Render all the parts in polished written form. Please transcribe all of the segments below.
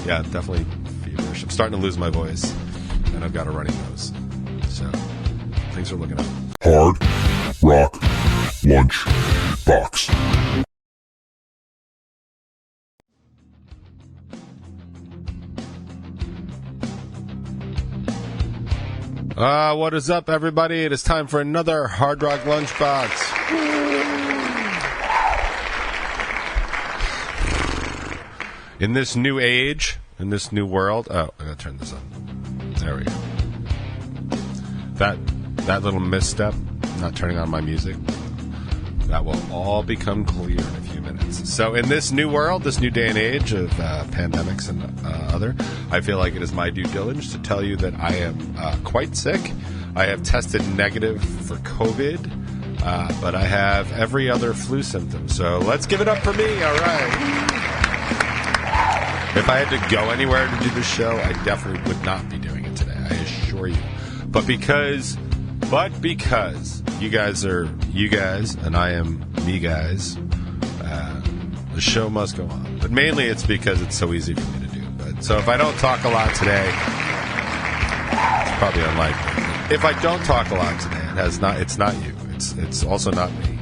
Yeah, definitely feverish. I'm starting to lose my voice, and I've got a runny nose. So, things are looking up. Hard Rock Lunchbox. What is up, everybody? It is time for another Hard Rock Lunchbox. In this new age, in this new world... Oh, I gotta turn this on. There we go. That little misstep, not turning on my music, that will all become clear in a few minutes. So in this new world, this new day and age of pandemics and other, I feel like it is my due diligence to tell you that I am quite sick. I have tested negative for COVID, but I have every other flu symptom. So let's give it up for me, all right. If I had to go anywhere to do this show, I definitely would not be doing it today, I assure you. But because you guys are you guys and I am me guys, the show must go on. But mainly it's because it's so easy for me to do. But so if I don't talk a lot today, it's probably unlikely. If I don't talk a lot today, it's not you. It's also not me.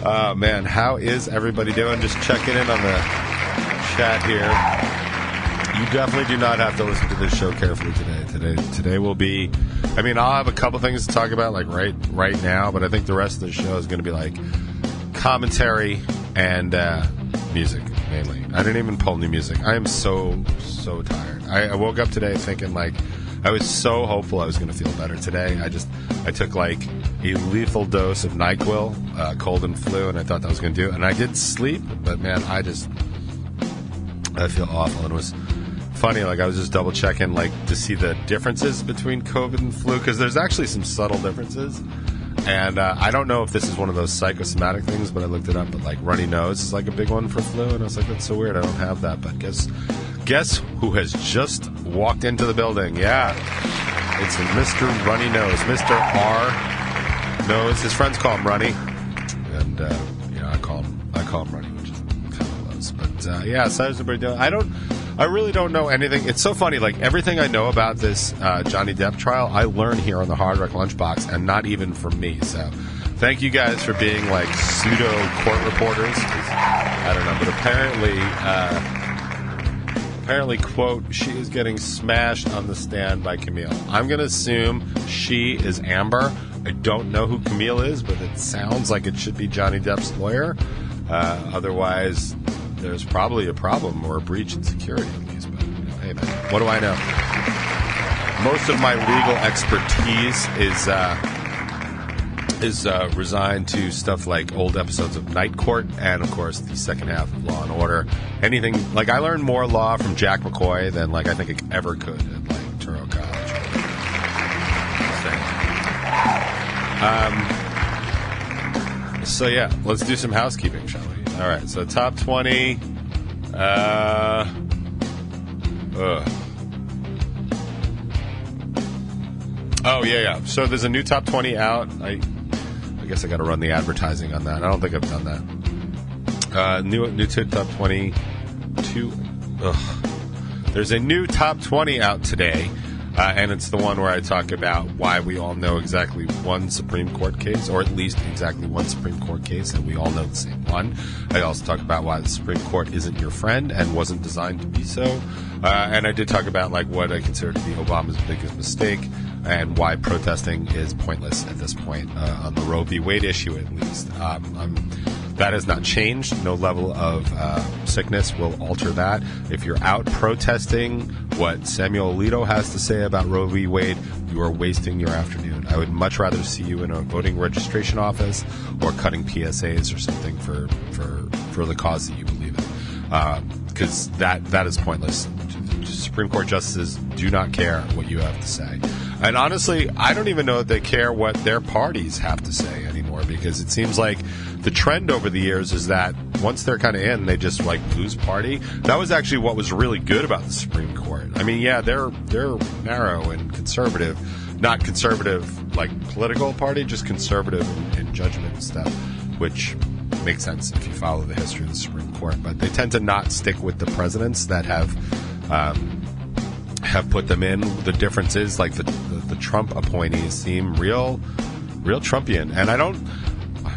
Oh man, how is everybody doing? Just checking in on the chat here. You definitely do not have to listen to this show carefully today. Today will be, I mean, I'll have a couple things to talk about like right now, but I think the rest of the show is going to be like commentary and music mainly. I didn't even pull new music. I am so tired. I woke up today thinking like I was so hopeful I was going to feel better today. I took like a lethal dose of NyQuil, cold and flu, and I thought that was going to do it. And I did sleep, but man, I feel awful. And it was funny, like I was just double checking like to see the differences between COVID and flu, because there's actually some subtle differences. And I don't know if this is one of those psychosomatic things, but I looked it up. But like runny nose is like a big one for flu, and I was like, that's so weird. I don't have that. But guess who has just walked into the building? Yeah, it's Mr. Runny Nose, Mr. R Nose. His friends call him Runny, and I call him Runny, which is kind of close. But yeah, so how's everybody doing? I really don't know anything. It's so funny. Like everything I know about this Johnny Depp trial, I learned here on the Hard Rock Lunchbox, and not even from me. So, thank you guys for being like pseudo court reporters. I don't know, but apparently, quote, she is getting smashed on the stand by Camille. I'm gonna assume she is Amber. I don't know who Camille is, but it sounds like it should be Johnny Depp's lawyer. Otherwise, there's probably a problem or a breach in security at least. But hey man, what do I know? Most of my legal expertise is resigned to stuff like old episodes of Night Court and of course the second half of Law and Order. Anything like I learned more law from Jack McCoy than like I think I ever could at like Turo College. So yeah, let's do some housekeeping, shall we? All right, so top 20. Oh, yeah. So there's a new top 20 out. I guess I got to run the advertising on that. I don't think I've done that. New to top 20. There's a new top 20 out today. And it's the one where I talk about why we all know exactly one Supreme Court case, or at least exactly one Supreme Court case, and we all know the same one. I also talk about why the Supreme Court isn't your friend and wasn't designed to be so. And I did talk about like what I consider to be Obama's biggest mistake and why protesting is pointless at this point on the Roe v. Wade issue, at least. That has not changed. No level of sickness will alter that. If you're out protesting what Samuel Alito has to say about Roe v. Wade, you are wasting your afternoon. I would much rather see you in a voting registration office or cutting PSAs or something for the cause that you believe in. Because that is pointless. Supreme Court justices do not care what you have to say. And honestly, I don't even know if they care what their parties have to say anymore, because it seems like the trend over the years is that once they're kind of in, they just like lose party. That was actually what was really good about the Supreme Court. I mean, yeah, they're narrow and conservative, not conservative like political party, just conservative in judgment and stuff, which makes sense if you follow the history of the Supreme Court. But they tend to not stick with the presidents that have put them in. The difference is, like, the Trump appointees seem real Trumpian, and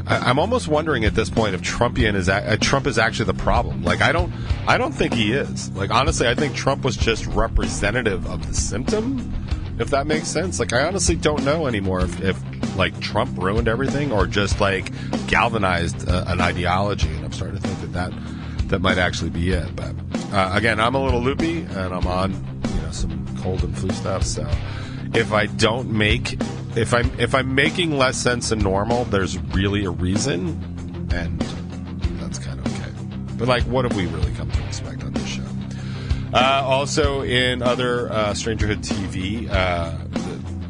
I'm almost wondering at this point if Trump is actually the problem. Like, I don't think he is. Like, honestly, I think Trump was just representative of the symptom, if that makes sense. Like, I honestly don't know anymore if like Trump ruined everything or just like galvanized an ideology, and I'm starting to think that might actually be it. But again, I'm a little loopy and I'm on some cold and flu stuff, so if I'm making less sense than normal, there's really a reason, and that's kind of okay. But, like, what have we really come to expect on this show? Also, in other Strangerhood TV,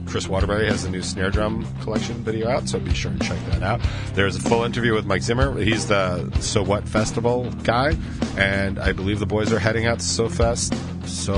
Chris Waterbury has a new snare drum collection video out, so be sure to check that out. There's a full interview with Mike Zimmer. He's the So What Festival guy, and I believe the boys are heading out to So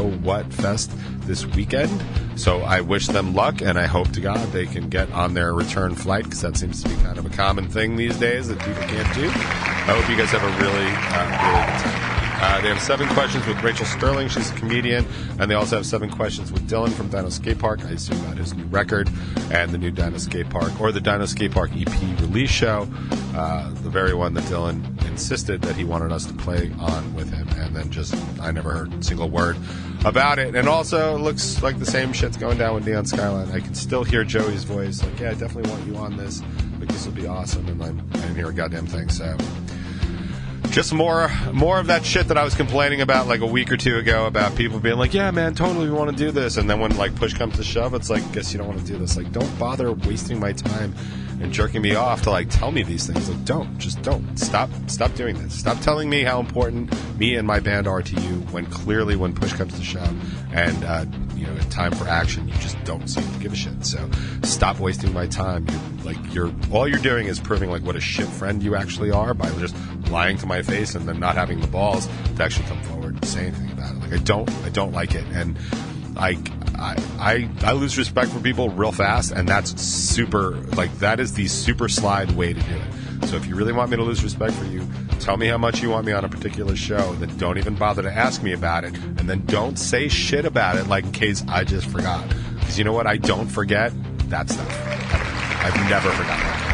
What Fest this weekend. So I wish them luck, and I hope to God they can get on their return flight, because that seems to be kind of a common thing these days that people can't do. I hope you guys have a really good time. They have 7 questions with Rachel Sterling. She's a comedian. And they also have 7 questions with Dylan from Dino Skate Park. I assume about his new record and the new Dino Skate Park, or the Dino Skate Park EP release show. The very one that Dylan insisted that he wanted us to play on with him. And then I never heard a single word about it. And also, it looks like the same shit's going down with Neon Skyline. I can still hear Joey's voice. Like, yeah, I definitely want you on this. Like, this will be awesome. And I didn't hear a goddamn thing, so... Just more of that shit that I was complaining about like a week or two ago about people being like, yeah, man, totally, we want to do this. And then when like push comes to shove, it's like, guess you don't want to do this. Like, don't bother wasting my time and jerking me off to like tell me these things. Like, don't. Stop doing this. Stop telling me how important me and my band are to you when clearly when push comes to shove and time for action, you just don't seem to give a shit. So stop wasting my time. All you're doing is proving like what a shit friend you actually are by just lying to my face and then not having the balls to actually come forward and say anything about it. Like, I don't like it, and I lose respect for people real fast, and that's super, like, that is the super slide way to do it. So if you really want me to lose respect for you, tell me how much you want me on a particular show, and then don't even bother to ask me about it, and then don't say shit about it, like, in case I just forgot. Because you know what? I don't forget that stuff. I've never forgotten that stuff.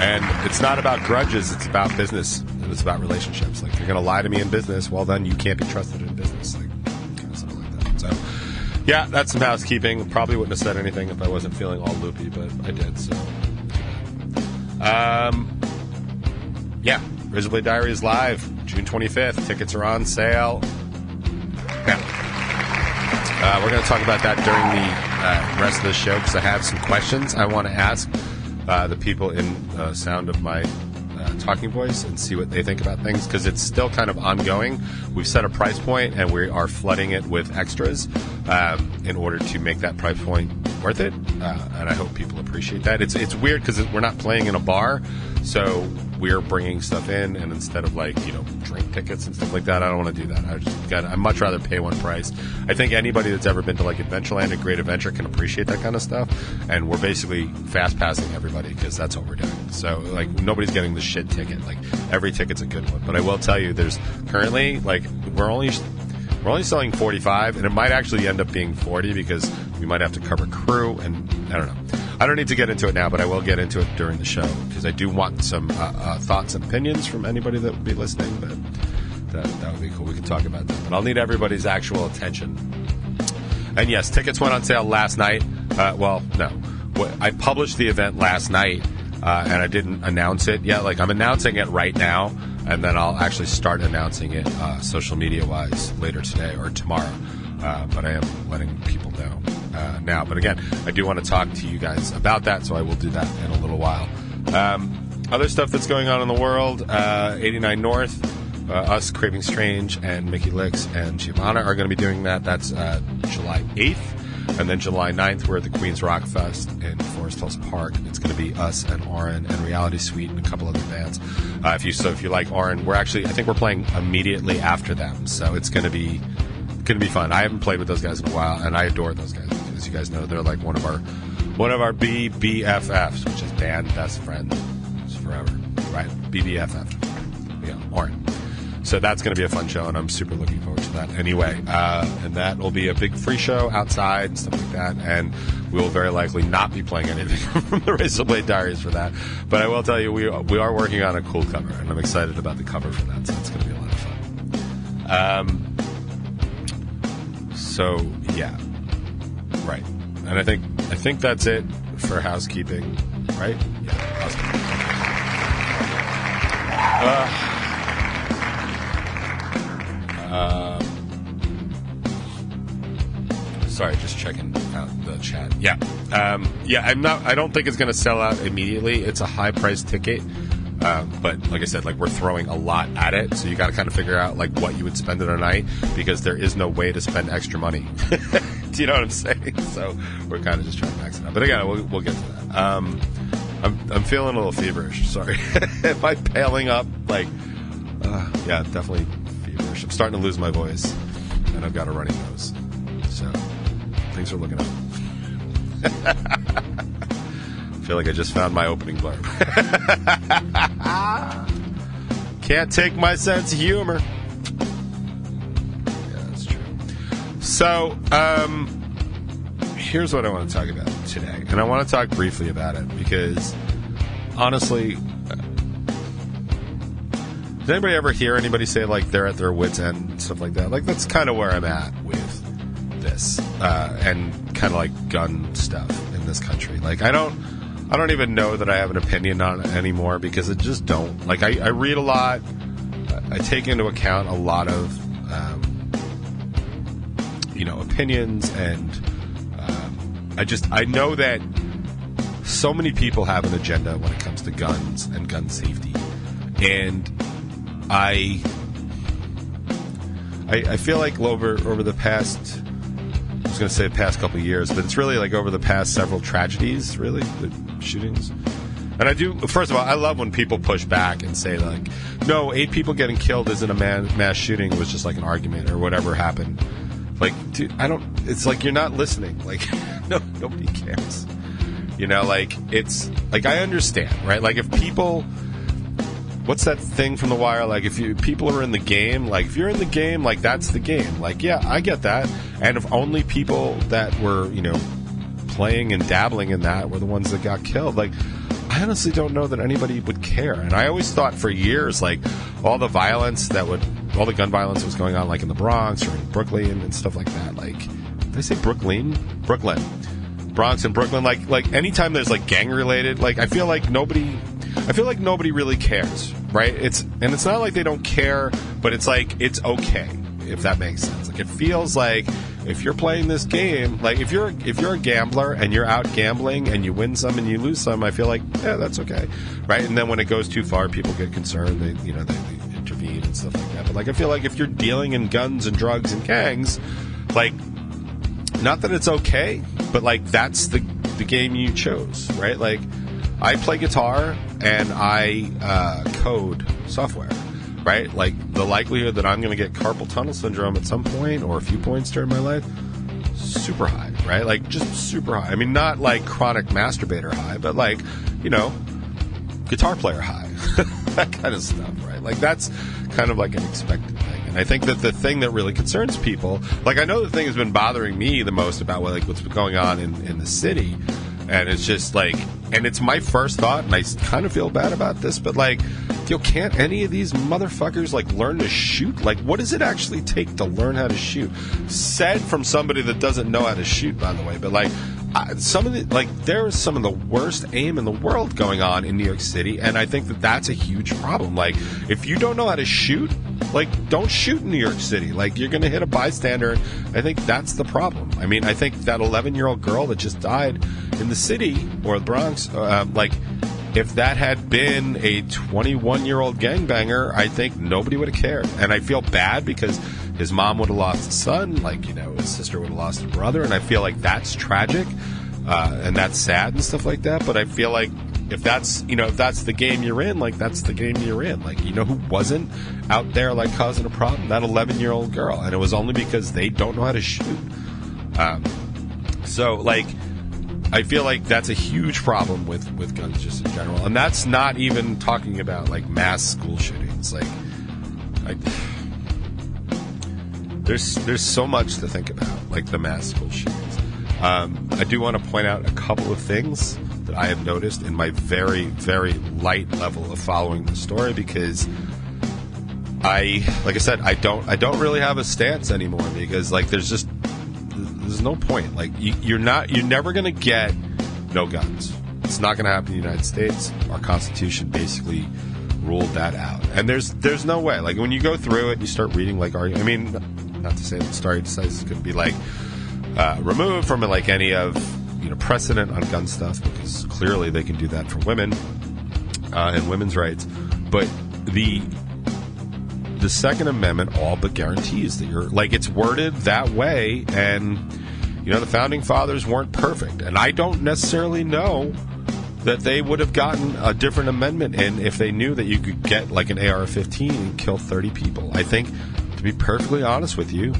And it's not about grudges, it's about business, and it's about relationships. Like, if you're going to lie to me in business, well, then you can't be trusted in business. Like, kind of something like that. So, yeah, that's some housekeeping. Probably wouldn't have said anything if I wasn't feeling all loopy, but I did, so... yeah, Razorblade Diaries live, June 25th. Tickets are on sale now. We're going to talk about that during the rest of the show, because I have some questions I want to ask the people in sound of my talking voice and see what they think about things, because it's still kind of ongoing. We've set a price point, and we are flooding it with extras in order to make that price point worth it, and I hope people appreciate that. It's weird because we're not playing in a bar, so we're bringing stuff in, and instead of drink tickets and stuff like that, I don't want to do that. I'd much rather pay one price. I think anybody that's ever been to like Adventureland and Great Adventure can appreciate that kind of stuff, and we're basically fast passing everybody because that's what we're doing. So like nobody's getting the shit ticket. Like every ticket's a good one, but I will tell you, there's currently we're only selling 45, and it might actually end up being 40 because we might have to cover crew, and I don't know. I don't need to get into it now, but I will get into it during the show because I do want some thoughts and opinions from anybody that would be listening. But that would be cool. We can talk about that. But I'll need everybody's actual attention. And yes, tickets went on sale last night. I published the event last night, and I didn't announce it yet. Like, I'm announcing it right now, and then I'll actually start announcing it social media-wise later today or tomorrow. But I am letting people know now. But again, I do want to talk to you guys about that, so I will do that in a little while. Other stuff that's going on in the world, 89 North, us, Craving Strange, and Mickey Licks and Giovanna are going to be doing that. That's July 8th. And then July 9th, we're at the Queens Rock Fest in Forest Hills Park. It's going to be us and Oren and Reality Suite and a couple other bands. If you like Oren, I think we're playing immediately after them. So it's going to be fun. I haven't played with those guys in a while, and I adore those guys. As you guys know, they're like one of our BBFFs, which is band best friends forever, right? BBFF, Orin. So that's going to be a fun show, and I'm super looking forward to that. Anyway, and that will be a big free show outside and stuff like that, and we will very likely not be playing anything from the Razor Blade Diaries for that. But I will tell you, we are working on a cool cover, and I'm excited about the cover for that, so it's going to be a lot of fun. So yeah, right. And I think that's it for housekeeping, right? Yeah, housekeeping. Sorry, just checking out the chat. Yeah, I don't think it's going to sell out immediately. It's a high price ticket, but like I said, like we're throwing a lot at it, so you got to kind of figure out like what you would spend in a night, because there is no way to spend extra money. Do you know what I'm saying? So we're kind of just trying to max it out. But again, we'll get to that. I'm feeling a little feverish. Sorry, am I paling up? Like, yeah, definitely feverish. I'm starting to lose my voice, and I've got a runny nose. So things are looking up. I feel like I just found my opening blurb. Can't take my sense of humor. Yeah, that's true. So, here's what I want to talk about today. And I want to talk briefly about it because, honestly, does anybody ever hear anybody say, like, they're at their wits' end and stuff like that? Like, that's kind of where I'm at with this, and kind of like gun stuff in this country. Like, I don't even know that I have an opinion on it anymore, because I just don't. Like, I read a lot. I take into account a lot of, opinions, and I know that so many people have an agenda when it comes to guns and gun safety, and I feel like over the past, I was going to say the past couple of years, but it's really like over the past several tragedies, really, the shootings. And I do, first of all, I love when people push back and say, like, no, 8 people getting killed isn't a mass shooting, it was just like an argument or whatever happened. Like, dude, it's like you're not listening. Like, nobody cares. Like, it's, like, I understand, right? Like, if people, what's that thing from The Wire? Like, if people are in the game, like, if you're in the game, like, that's the game. Like, yeah, I get that. And if only people that were, playing and dabbling in that were the ones that got killed, like, I honestly don't know that anybody would care. And I always thought for years, like, all the gun violence was going on, like, in the Bronx or in Brooklyn and stuff like that. Like, did I say Brooklyn? Bronx and Brooklyn. Like anytime there's, like, gang related, like, I feel like nobody really cares, right? It's not like they don't care, but it's like, it's okay, if that makes sense. Like, it feels like if you're playing this game, like, if you're a gambler and you're out gambling and you win some and you lose some, I feel like, yeah, that's okay, right? And then when it goes too far, people get concerned, they intervene and stuff like that. But, like, I feel like if you're dealing in guns and drugs and gangs, like, not that it's okay, but, like, that's the game you chose, right? Like, I play guitar and I code software, right? Like, the likelihood that I'm going to get carpal tunnel syndrome at some point or a few points during my life, super high, right? Like, just super high. I mean, not like chronic masturbator high, but like, guitar player high. That kind of stuff, right? Like, that's kind of like an expected thing. And I think that the thing that really concerns people, like, I know the thing has been bothering me the most about what's going on in the city. And it's just like, and it's my first thought, and I kind of feel bad about this, but like, can't any of these motherfuckers, like, learn to shoot? Like, what does it actually take to learn how to shoot? Said from somebody that doesn't know how to shoot, by the way, but like, there is some of the worst aim in the world going on in New York City, and I think that that's a huge problem. Like, if you don't know how to shoot, like, don't shoot in New York City. Like, you're going to hit a bystander. I think that's the problem. I mean, I think that 11-year-old girl that just died in the city or the Bronx, like, if that had been a 21-year-old gangbanger, I think nobody would have cared. And I feel bad because his mom would have lost a son, like, his sister would have lost a brother, and I feel like that's tragic, and that's sad and stuff like that. But I feel like if that's the game you're in, like, that's the game you're in. Like, who wasn't out there, like, causing a problem? That 11-year-old girl. And it was only because they don't know how to shoot. So, like, I feel like that's a huge problem with guns just in general. And that's not even talking about, like, mass school shootings. Like there's so much to think about, like the mass school shootings. I do want to point out a couple of things that I have noticed in my very, very light level of following the story, because like I said, I don't really have a stance anymore, because, like, there's no point. Like, you're never going to get no guns. It's not going to happen in the United States. Our Constitution basically ruled that out, and there's no way. Like, when you go through it, you start reading, like, I mean, not to say that stare decisis could be, like, removed from, like, any of, you know, precedent on gun stuff, because clearly they can do that for women and women's rights. But the Second Amendment all but guarantees that you're, like, it's worded that way, and, you know, the Founding Fathers weren't perfect, and I don't necessarily know that they would have gotten a different amendment in if they knew that you could get, like, an AR-15 and kill 30 people. I think, to be perfectly honest with you,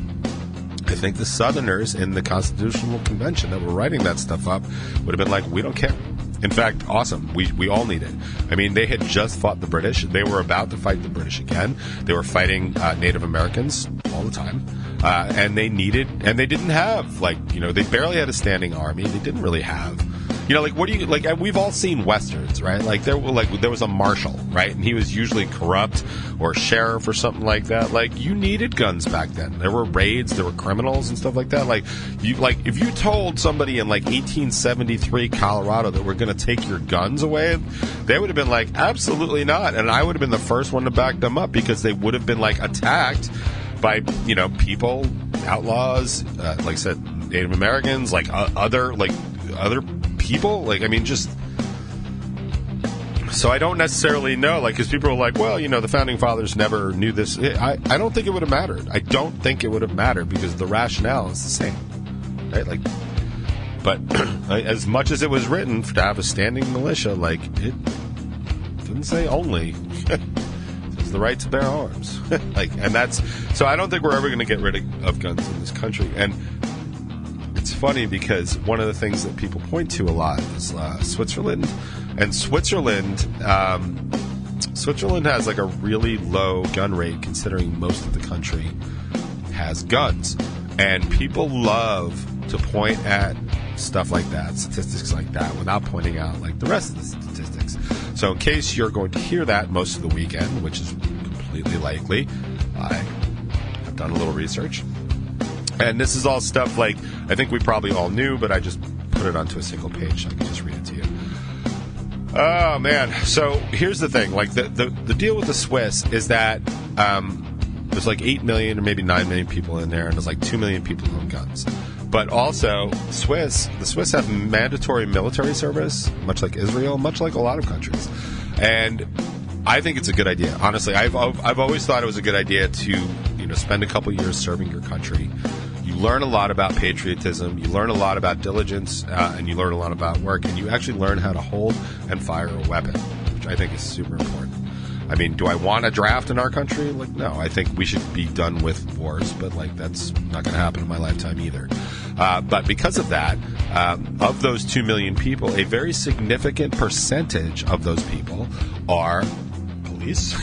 I think the Southerners in the Constitutional Convention that were writing that stuff up would have been like, we don't care. In fact, awesome. We all need it. I mean, they had just fought the British. They were about to fight the British again. They were fighting Native Americans all the time. And they didn't have, like, you know, they barely had a standing army. They didn't really have, you know, like, what do you, like, we've all seen Westerns, right? Like, there was a marshal, right? And he was usually corrupt or a sheriff or something like that. Like, you needed guns back then. There were raids, there were criminals and stuff like that. Like, if you told somebody in, like, 1873 Colorado that we're going to take your guns away, they would have been like, absolutely not. And I would have been the first one to back them up, because they would have been, like, attacked by, you know, people, outlaws, like I said, Native Americans, like, other people. Like, I mean, just, so I don't necessarily know, like, because people are like, well, you know, the Founding Fathers never knew this. I don't think it would have mattered. I don't think it would have mattered, because the rationale is the same, right? Like, but as much as it was written to have a standing militia, like, it didn't say only. It's the right to bear arms. Like, and that's, so I don't think we're ever going to get rid of guns in this country. And it's funny, because one of the things that people point to a lot is Switzerland. And Switzerland has, like, a really low gun rate, considering most of the country has guns. And people love to point at stuff like that, statistics like that, without pointing out, like, the rest of the statistics. So in case you're going to hear that most of the weekend, which is completely likely, I have done a little research. And this is all stuff, like, I think we probably all knew, but I just put it onto a single page so I can just read it to you. Oh, man. So here's the thing. Like, the deal with the Swiss is that there's, like, 8 million or maybe 9 million people in there, and there's, like, 2 million people who own guns. But also, the Swiss have mandatory military service, much like Israel, much like a lot of countries. And I think it's a good idea. Honestly, I've always thought it was a good idea to, you know, spend a couple years serving your country. You learn a lot about patriotism, you learn a lot about diligence, and you learn a lot about work, and you actually learn how to hold and fire a weapon, which I think is super important. I mean, do I want a draft in our country? Like, no, I think we should be done with wars, but, like, that's not going to happen in my lifetime either. But because of that, of those 2 million people, a very significant percentage of those people are police,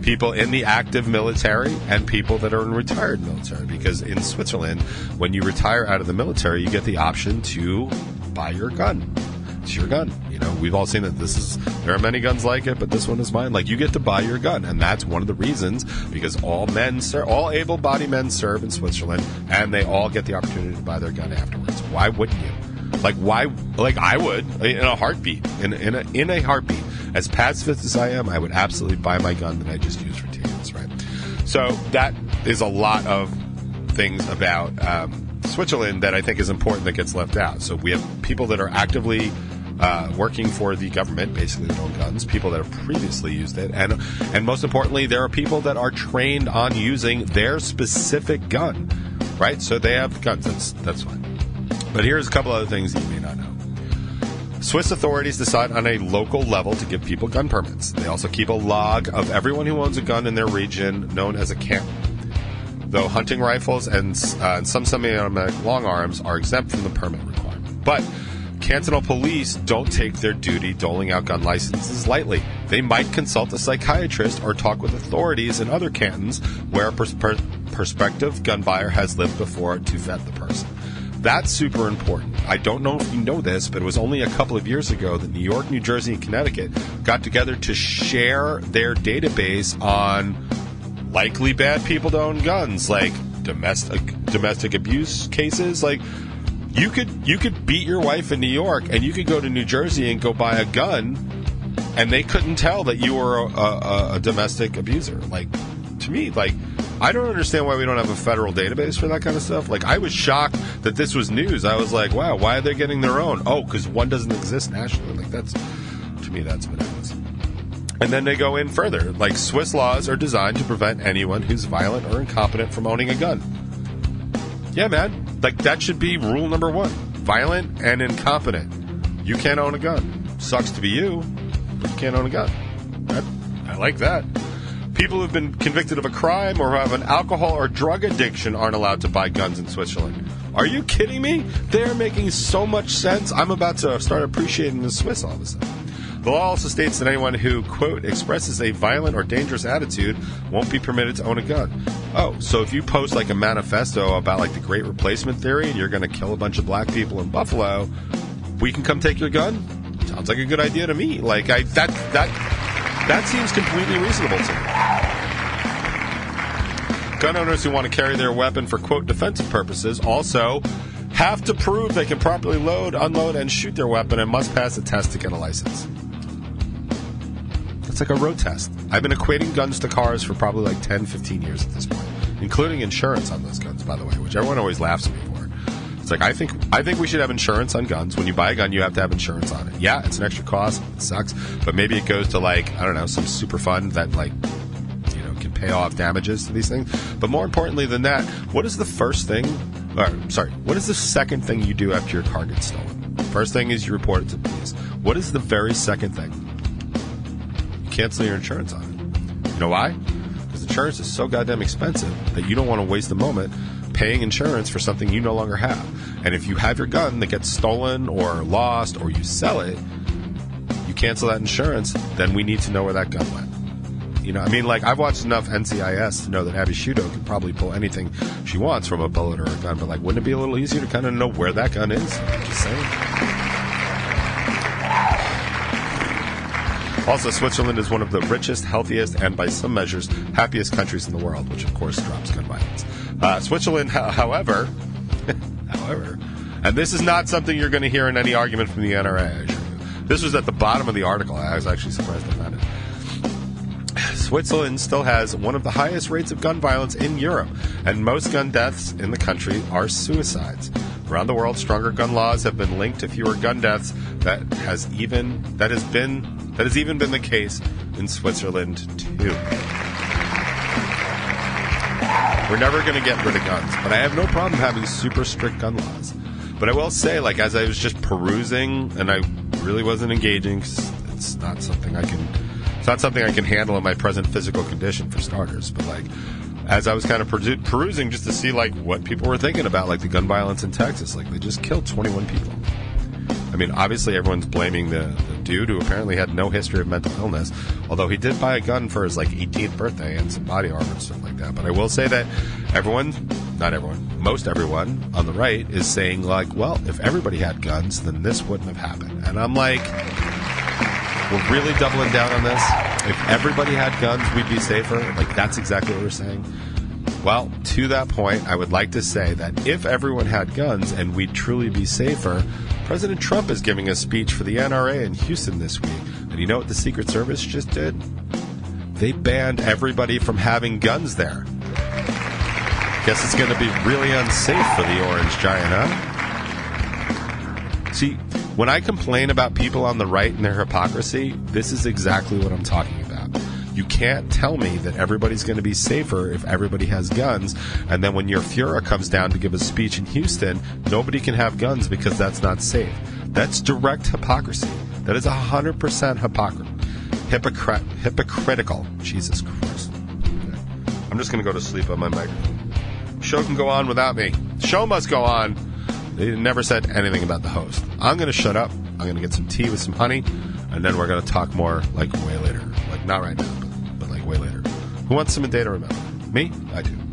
people in the active military, and people that are in retired military. Because in Switzerland, when you retire out of the military, you get the option to buy your gun. It's your gun. You know, we've all seen that there are many guns like it, but this one is mine. Like, you get to buy your gun, and that's one of the reasons, because all able-bodied men serve in Switzerland, and they all get the opportunity to buy their gun afterwards. Why wouldn't you? Like, why? Like, I would, in a heartbeat. In a heartbeat. As pacifist as I am, I would absolutely buy my gun that I just used for 2 years, right? So that is a lot of things about Switzerland that I think is important that gets left out. So we have people that are actively working for the government, basically, that own guns, people that have previously used it, and most importantly, there are people that are trained on using their specific gun, right? So they have guns. That's fine. But here's a couple other things that you may not know. Swiss authorities decide on a local level to give people gun permits. They also keep a log of everyone who owns a gun in their region, known as a camp. Though hunting rifles and some semi-automatic long arms are exempt from the permit requirement. But Cantonal police don't take their duty doling out gun licenses lightly. They might consult a psychiatrist or talk with authorities in other cantons where a prospective gun buyer has lived before to vet the person. That's super important. I don't know if you know this, but it was only a couple of years ago that New York, New Jersey, and Connecticut got together to share their database on likely bad people to own guns, like domestic abuse cases. Like, you could beat your wife in New York, and you could go to New Jersey and go buy a gun, and they couldn't tell that you were a domestic abuser. Like, to me, like, I don't understand why we don't have a federal database for that kind of stuff. Like, I was shocked that this was news. I was like, wow, why are they getting their own? Oh, because one doesn't exist nationally. Like, to me, that's bananas. And then they go in further. Like, Swiss laws are designed to prevent anyone who's violent or incompetent from owning a gun. Yeah, man. Like, that should be rule number one. Violent and incompetent. You can't own a gun. Sucks to be you, but you can't own a gun. I like that. People who've been convicted of a crime or who have an alcohol or drug addiction aren't allowed to buy guns in Switzerland. Are you kidding me? They're making so much sense. I'm about to start appreciating the Swiss all of a sudden. The law also states that anyone who, quote, expresses a violent or dangerous attitude won't be permitted to own a gun. Oh, so if you post like a manifesto about like the Great Replacement Theory and you're going to kill a bunch of black people in Buffalo, we can come take your gun? Sounds like a good idea to me. Like, that seems completely reasonable to me. Gun owners who want to carry their weapon for, quote, defensive purposes also have to prove they can properly load, unload, and shoot their weapon and must pass a test to get a license. It's like a road test. I've been equating guns to cars for probably like 10, 15 years at this point, including insurance on those guns, by the way, which everyone always laughs at me for. It's like, I think we should have insurance on guns. When you buy a gun, you have to have insurance on it. Yeah, it's an extra cost. It sucks. But maybe it goes to, like, I don't know, some super fund that, like, you know, can pay off damages to these things. But more importantly than that, what is the second thing you do after your car gets stolen? First thing is you report it to the police. What is the very second thing? You cancel your insurance on it. You know why? Because insurance is so goddamn expensive that you don't want to waste a moment paying insurance for something you no longer have. And if you have your gun that gets stolen or lost or you sell it, you cancel that insurance, then we need to know where that gun went. You know, I mean, like, I've watched enough NCIS to know that Abby Shudo can probably pull anything she wants from a bullet or a gun, but, like, wouldn't it be a little easier to kind of know where that gun is? Just saying. Also, Switzerland is one of the richest, healthiest, and by some measures, happiest countries in the world, which, of course, drops gun violence. Switzerland, however, and this is not something you're going to hear in any argument from the NRA, I assure you. This was at the bottom of the article. I was actually surprised to find it. Switzerland still has one of the highest rates of gun violence in Europe, and most gun deaths in the country are suicides. Around the world, stronger gun laws have been linked to fewer gun deaths. That has even been the case in Switzerland too. We're never going to get rid of guns, but I have no problem having super strict gun laws. But I will say, like, as I was just perusing, and I really wasn't engaging, 'cause it's not something I can handle in my present physical condition, for starters. But, like, as I was kind of perusing just to see, like, what people were thinking about, like, the gun violence in Texas, like, they just killed 21 people. I mean, obviously everyone's blaming the dude who apparently had no history of mental illness, although he did buy a gun for his, like, 18th birthday and some body armor and stuff like that. But I will say that most everyone on the right is saying, like, well, if everybody had guns, then this wouldn't have happened. And I'm like, we're really doubling down on this? If everybody had guns, we'd be safer? Like, that's exactly what we're saying? Well, to that point, I would like to say that if everyone had guns and we'd truly be safer, President Trump is giving a speech for the NRA in Houston this week. And you know what the Secret Service just did? They banned everybody from having guns there. Guess it's going to be really unsafe for the orange giant, huh? See, when I complain about people on the right and their hypocrisy, this is exactly what I'm talking about. You can't tell me that everybody's going to be safer if everybody has guns, and then when your Fuhrer comes down to give a speech in Houston, nobody can have guns because that's not safe. That's direct hypocrisy. That is 100% hypocritical. Jesus Christ. Okay. I'm just going to go to sleep on my microphone. Show can go on without me. Show must go on. They never said anything about the host. I'm going to shut up. I'm going to get some tea with some honey, and then we're going to talk more, like, way later. Like, not right now, but like, way later. Who wants some Day to Remember? Me? I do.